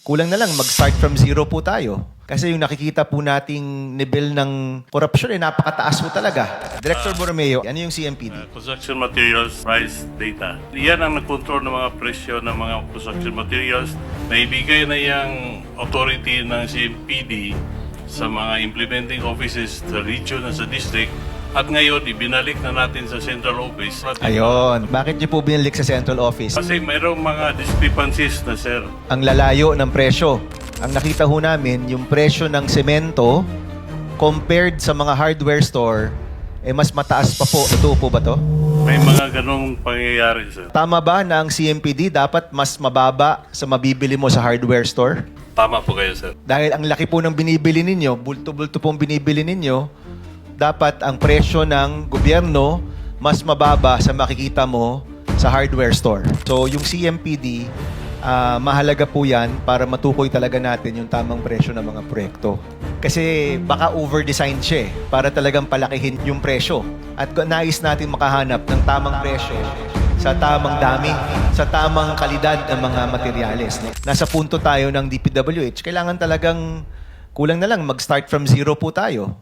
kulang na lang mag-start from zero po tayo. Kasi yung nakikita po nating level ng korupsyon ay napakataas po talaga. Director Borromeo, ano yung CMPD? Construction materials price data. Yan ang nag-control ng mga presyo ng mga construction materials na ibigay na yung authority ng CMPD sa mga implementing offices sa region at sa district. At ngayon, ibinalik na natin sa central office. Ayun. Bakit niyo po binalik sa central office? Kasi mayroong mga discrepancies na, sir. Ang lalayo ng presyo. Ang nakita ho namin, yung presyo ng semento compared sa mga hardware store, mas mataas pa po. Totoo po ba to? May mga ganong pangyayari, sir. Tama ba na ang CMPD dapat mas mababa sa mabibili mo sa hardware store? Tama po kayo, sir. Dahil ang laki po ng binibili ninyo, bulto-bulto pong binibili ninyo, dapat ang presyo ng gobyerno mas mababa sa makikita mo sa hardware store. So yung CMPD, mahalaga po yan para matukoy talaga natin yung tamang presyo ng mga proyekto. Kasi baka over-design siya para talagang palakihin yung presyo. At nais natin makahanap ng tamang presyo sa tamang dami, sa tamang kalidad ng mga materyales. Nasa punto tayo ng DPWH, kailangan talagang kulang na lang mag-start from zero po tayo.